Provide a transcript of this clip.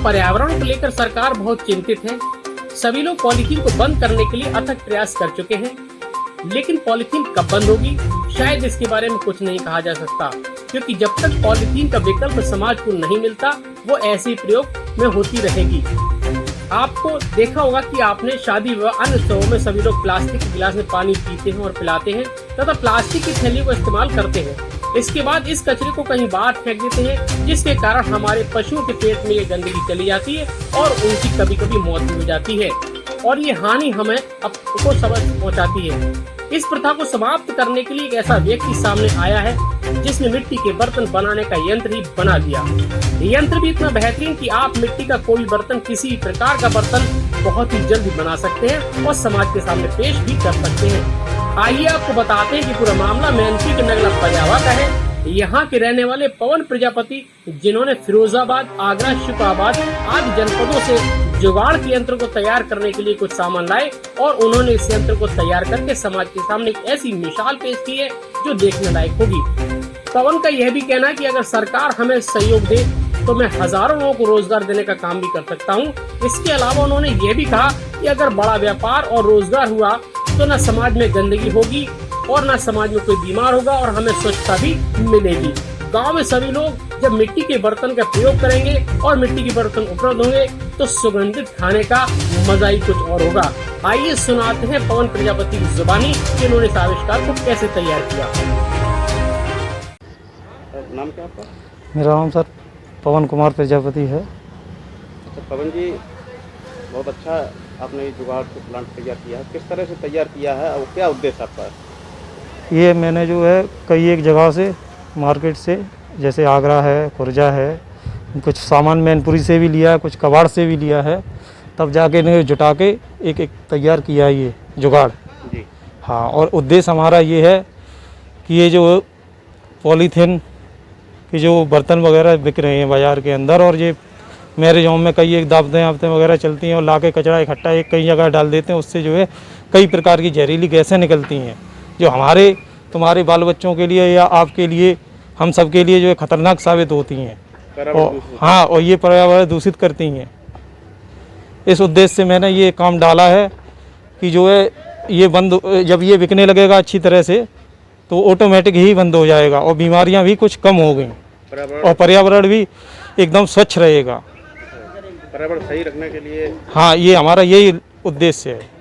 पर्यावरण को लेकर सरकार बहुत चिंतित है। सभी लोग पॉलीथीन को बंद करने के लिए अथक प्रयास कर चुके हैं, लेकिन पॉलीथीन कब बंद होगी शायद इसके बारे में कुछ नहीं कहा जा सकता, क्योंकि जब तक पॉलीथीन का विकल्प समाज को नहीं मिलता वो ऐसे ही प्रयोग में होती रहेगी। आपको देखा होगा कि आपने शादी व अन्य उत्सवों में सभी लोग प्लास्टिक के गिलास में पानी पीते हैं और पिलाते हैं तथा प्लास्टिक की थैली को इस्तेमाल करते हैं। इसके बाद इस कचरे को कहीं बाहर फेंक देते हैं, जिसके कारण हमारे पशुओं के पेट में ये गंदगी चली जाती है और उनकी कभी कभी मौत भी हो जाती है और ये हानि हमें को सबक पहुंचाती है। इस प्रथा को समाप्त करने के लिए एक ऐसा व्यक्ति सामने आया है जिसने मिट्टी के बर्तन बनाने का यंत्र ही बना दिया। यंत्र भी इतना बेहतरीन कि आप मिट्टी का कोई बर्तन, किसी प्रकार का बर्तन बहुत ही जल्दी बना सकते हैं और समाज के सामने पेश भी कर सकते हैं। आइए आपको बताते हैं कि पूरा मामला मेहनती के नगला पंजाबा का है। यहाँ के रहने वाले पवन प्रजापति, जिन्होंने फिरोजाबाद, आगरा, शुकाबाद आदि जनपदों से जुगाड़ के यंत्र को तैयार करने के लिए कुछ सामान लाए और उन्होंने इस यंत्र को तैयार करके समाज के सामने एक ऐसी मिसाल पेश की है जो देखने लायक होगी। पवन का यह भी कहना है कि अगर सरकार हमें सहयोग दे तो मैं हजारों लोगों को रोजगार देने का काम भी कर सकता हूँ। इसके अलावा उन्होंने ये भी कहा कि अगर बड़ा व्यापार और रोजगार हुआ तो न समाज में गंदगी होगी और न समाज में कोई बीमार होगा और हमें स्वच्छता भी मिलेगी। गांव में सभी लोग जब मिट्टी के बर्तन का प्रयोग करेंगे और मिट्टी के बर्तन उपलब्ध होंगे तो सुगंधित खाने का मजा ही कुछ और होगा। आइए सुनाते हैं पवन प्रजापति की जुबानी कि उन्होंने इस आविष्कार को कैसे तैयार किया। नाम क्या आपका? मेरा नाम सर पवन कुमार प्रजापति है। अच्छा पवन जी, बहुत अच्छा आपने ये जुगाड़ से प्लांट तैयार किया है। किस तरह से तैयार किया है और क्या उद्देश्य आपका? ये मैंने जो है कई एक जगह से मार्केट से, जैसे आगरा है, खुर्जा है, कुछ सामान मैनपुरी से भी लिया है, कुछ कबाड़ से भी लिया है, तब जाके इन्हें जुटा के एक एक तैयार किया है ये जुगाड़ जी। हाँ, और उद्देश्य हमारा ये है कि ये जो पॉलीथीन के जो बर्तन वगैरह बिक रहे हैं बाज़ार के अंदर और ये मैरिज होम में कई एक दावतें वगैरह चलती हैं और लाके कचरा इकट्ठा एक कई जगह डाल देते हैं, उससे जो है कई प्रकार की जहरीली गैसें निकलती हैं जो हमारे तुम्हारे बाल बच्चों के लिए या आपके लिए, हम सब के लिए जो है खतरनाक साबित होती हैं और हाँ, और ये पर्यावरण दूषित करती हैं। इस उद्देश्य से मैंने ये काम डाला है कि जो है ये बंद, जब ये बिकने लगेगा अच्छी तरह से तो ऑटोमेटिक ही बंद हो जाएगा और बीमारियां भी कुछ कम हो गई और पर्यावरण भी एकदम स्वच्छ रहेगा। पर्यावरण सही रखने के लिए, हाँ, ये हमारा यही उद्देश्य है।